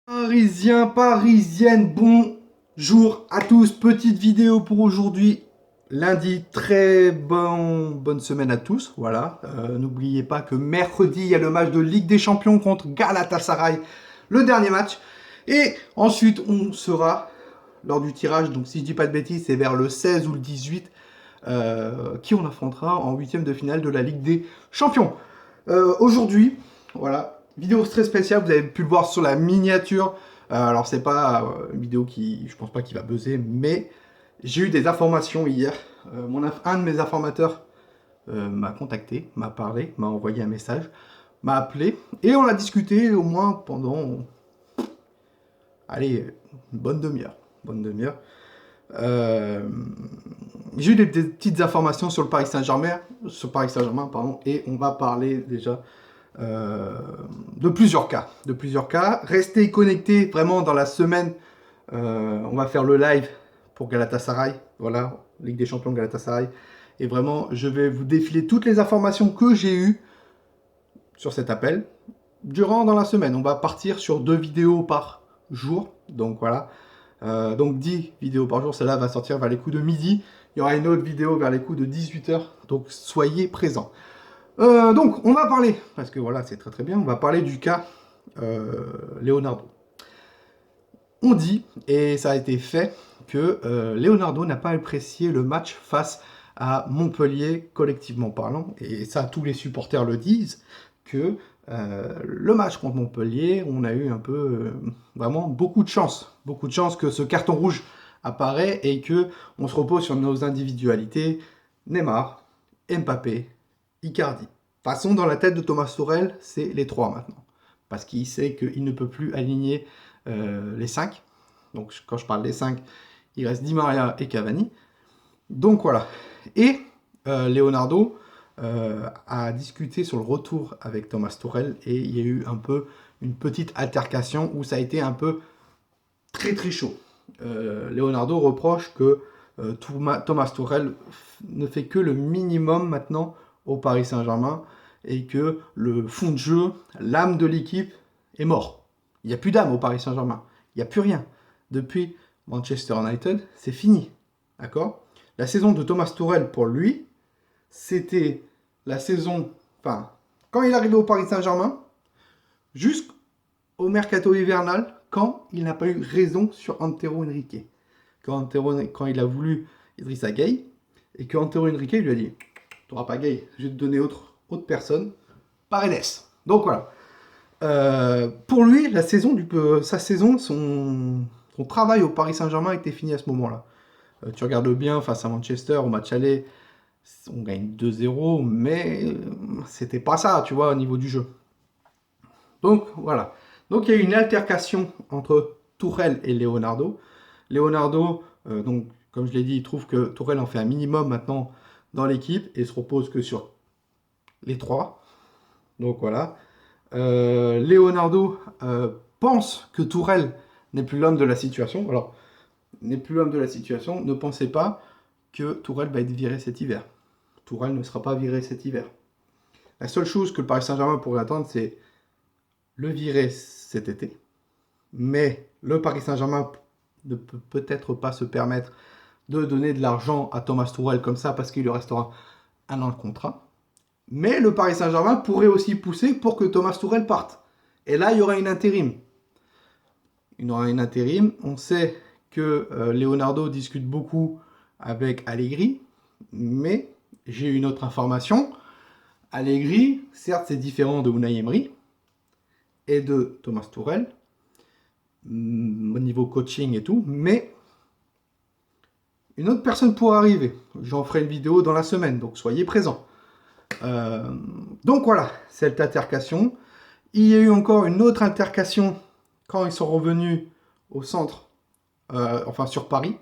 Parisiens, parisiennes, bonjour à tous. Petite vidéo pour aujourd'hui, lundi. Bonne semaine à tous. Voilà. N'oubliez pas que mercredi, il y a le match de Ligue des Champions contre Galatasaray, le dernier match. Et ensuite, on sera lors du tirage. Donc, si je dis pas de bêtises, c'est vers le 16 ou le 18 qui on affrontera en huitième de finale de la Ligue des Champions. Aujourd'hui, voilà, vidéo très spéciale, vous avez pu le voir sur la miniature. Alors c'est pas une vidéo qui, je pense pas qu'il va buzzer, mais j'ai eu des informations hier. Un de mes informateurs m'a contacté, m'a parlé, m'a envoyé un message, m'a appelé, et on a discuté au moins pendant, allez, une bonne demi-heure. Bonne demi-heure. Euh, j'ai eu des petites informations sur le Paris Saint-Germain, pardon, et on va parler déjà euh, de plusieurs cas. Restez connectés vraiment dans la semaine. On va faire le live pour Galatasaray. Voilà, Ligue des Champions Galatasaray. Et vraiment, je vais vous défiler toutes les informations que j'ai eues sur cet appel durant dans la semaine. On va partir sur 2 vidéos par jour. Donc voilà. Donc 10 vidéos par jour. Celle-là va sortir vers les coups de midi. Il y aura une autre vidéo vers les coups de 18 h. Donc soyez présents. Donc, on va parler, parce que voilà, c'est très très bien, on va parler du cas Leonardo. On dit, et ça a été fait, que Leonardo n'a pas apprécié le match face à Montpellier, collectivement parlant, et ça tous les supporters le disent, que le match contre Montpellier, on a eu un peu, vraiment beaucoup de chance que ce carton rouge apparaît et que on se repose sur nos individualités, Neymar, Mbappé, Icardi. De toute façon, dans la tête de Thomas Tuchel, c'est les 3 maintenant. Parce qu'il sait qu'il ne peut plus aligner les 5. Donc quand je parle des 5, il reste Di Maria et Cavani. Donc voilà. Et Leonardo a discuté sur le retour avec Thomas Tuchel et il y a eu un peu une petite altercation où ça a été un peu très très chaud. Leonardo reproche que Thomas Tuchel ne fait que le minimum maintenant au Paris Saint-Germain et que le fond de jeu, l'âme de l'équipe est mort. Il n'y a plus d'âme au Paris Saint-Germain. Il n'y a plus rien. Depuis Manchester United, c'est fini. D'accord? La saison de Thomas Tuchel, pour lui, c'était la saison, enfin, quand il est arrivé au Paris Saint-Germain, jusqu'au mercato hivernal, quand il n'a pas eu raison sur Antero Henrique. Quand il a voulu Idrissa Gueye, et que Antero Henrique lui a dit tu n'auras pas Gueye, je vais te donner autre personne, Paredes. Donc voilà. Pour lui, sa saison, son travail au Paris Saint-Germain était fini à ce moment-là. Tu regardes bien face à Manchester, au match aller, on gagne 2-0, mais c'était pas ça, tu vois, au niveau du jeu. Donc voilà. Donc il y a eu une altercation entre Tuchel et Leonardo. Leonardo, donc, comme je l'ai dit, il trouve que Tuchel en fait un minimum maintenant dans l'équipe et se repose que sur les 3. Donc voilà. Leonardo pense que Tuchel n'est plus l'homme de la situation. Alors, n'est plus l'homme de la situation. Ne pensez pas que Tuchel va être viré cet hiver. Tuchel ne sera pas viré cet hiver. La seule chose que le Paris Saint-Germain pourrait attendre, c'est le virer cet été. Mais le Paris Saint-Germain ne peut peut-être pas se permettre de donner de l'argent à Thomas Tuchel comme ça parce qu'il lui restera un an de contrat. Mais le Paris Saint-Germain pourrait aussi pousser pour que Thomas Tuchel parte. Et là, il y aura une intérim. Il y aura une intérim. On sait que Leonardo discute beaucoup avec Allegri, mais j'ai une autre information. Allegri, certes, c'est différent de Unai Emery et de Thomas Tuchel, au niveau coaching et tout, mais une autre personne pourrait arriver. J'en ferai une vidéo dans la semaine, donc soyez présents. Donc voilà, cette altercation. Il y a eu encore une autre altercation quand ils sont revenus au centre, enfin sur Paris.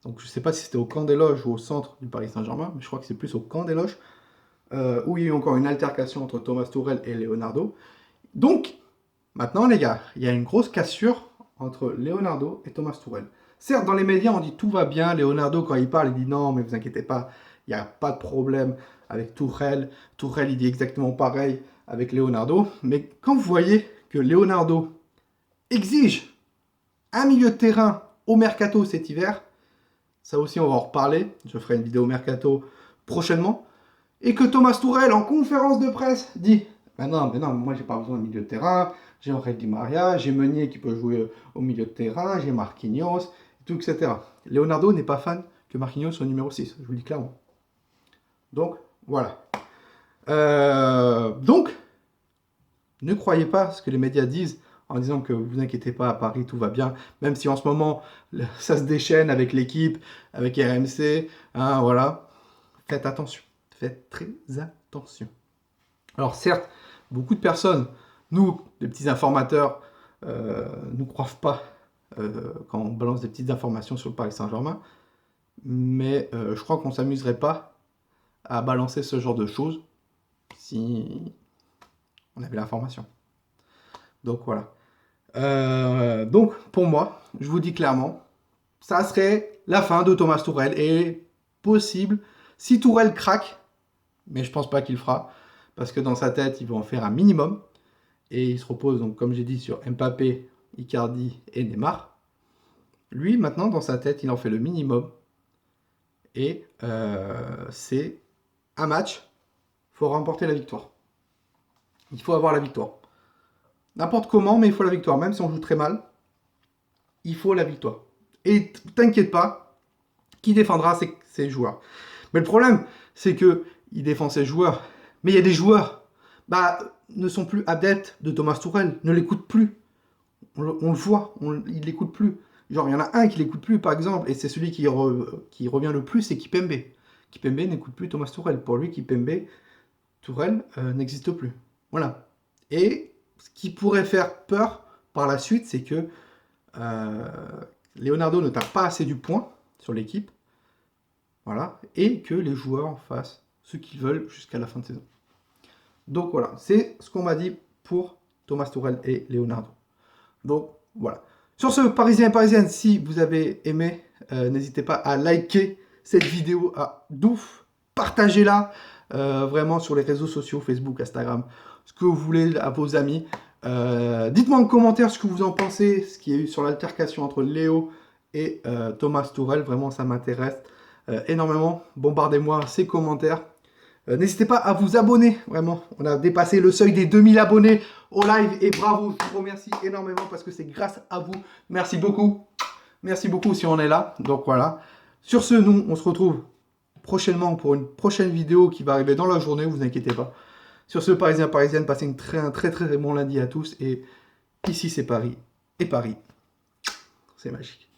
Donc je ne sais pas si c'était au camp des loges ou au centre du Paris Saint-Germain, mais je crois que c'est plus au camp des loges, où il y a eu encore une altercation entre Thomas Tuchel et Leonardo. Donc, maintenant les gars, il y a une grosse cassure entre Leonardo et Thomas Tuchel. Certes, dans les médias, on dit tout va bien. Leonardo, quand il parle, il dit non, mais vous inquiétez pas, il n'y a pas de problème avec Tuchel. Tuchel, il dit exactement pareil avec Leonardo. Mais quand vous voyez que Leonardo exige un milieu de terrain au mercato cet hiver, ça aussi on va en reparler, je ferai une vidéo mercato prochainement, et que Thomas Tuchel en conférence de presse dit mais non, moi j'ai pas besoin de milieu de terrain, j'ai Angel Di Maria, j'ai Meunier qui peut jouer au milieu de terrain, j'ai Marquinhos, tout, etc. Leonardo n'est pas fan que Marquinhos soit numéro 6, je vous le dis clairement. Donc, voilà. Donc, ne croyez pas ce que les médias disent en disant que vous inquiétez pas, à Paris tout va bien, même si en ce moment ça se déchaîne avec l'équipe, avec RMC, hein, voilà. Faites attention, faites très attention. Alors certes, beaucoup de personnes, nous, les petits informateurs, nous croient pas quand on balance des petites informations sur le Paris Saint-Germain, mais je crois qu'on ne s'amuserait pas à balancer ce genre de choses si on avait l'information. Donc voilà. Donc pour moi, je vous dis clairement, ça serait la fin de Thomas Tuchel et possible si Tuchel craque, mais je pense pas qu'il le fera parce que dans sa tête, il va en faire un minimum et il se repose donc comme j'ai dit sur Mbappé, Icardi et Neymar. Lui maintenant dans sa tête, il en fait le minimum et c'est un match, il faut remporter la victoire. Il faut avoir la victoire. N'importe comment, mais il faut la victoire. Même si on joue très mal, il faut la victoire. Et t'inquiète pas, qui défendra ses joueurs. Mais le problème, c'est que il défend ses joueurs. Mais il y a des joueurs ne sont plus adeptes de Thomas Tuchel, ne l'écoutent plus. On le voit, il ne l'écoute plus. Genre, il y en a un qui ne l'écoute plus, par exemple, et c'est celui qui revient le plus, c'est Kimpembe. Kimpembe n'écoute plus Thomas Tuchel. Pour lui, Kimpembe, Tuchel n'existe plus. Voilà. Et ce qui pourrait faire peur par la suite, c'est que Leonardo ne tape pas assez du point sur l'équipe, voilà, et que les joueurs fassent ce qu'ils veulent jusqu'à la fin de saison. Donc voilà, c'est ce qu'on m'a dit pour Thomas Tuchel et Leonardo. Donc voilà. Sur ce, Parisiens et Parisiennes, si vous avez aimé, n'hésitez pas à liker cette vidéo, à partagez-la vraiment sur les réseaux sociaux, Facebook, Instagram, ce que vous voulez à vos amis. Dites-moi en commentaire ce que vous en pensez, ce qu'il y a eu sur l'altercation entre Léo et Thomas Tuchel. Vraiment, ça m'intéresse énormément. Bombardez-moi ces commentaires. N'hésitez pas à vous abonner, vraiment. On a dépassé le seuil des 2000 abonnés au live et bravo, je vous remercie énormément parce que c'est grâce à vous. Merci beaucoup. Merci beaucoup si on est là. Donc voilà. Sur ce, nous, on se retrouve prochainement pour une prochaine vidéo qui va arriver dans la journée, vous inquiétez pas. Sur ce, Parisiens, Parisiennes, passez un très bon lundi à tous. Et ici, c'est Paris. Et Paris, c'est magique.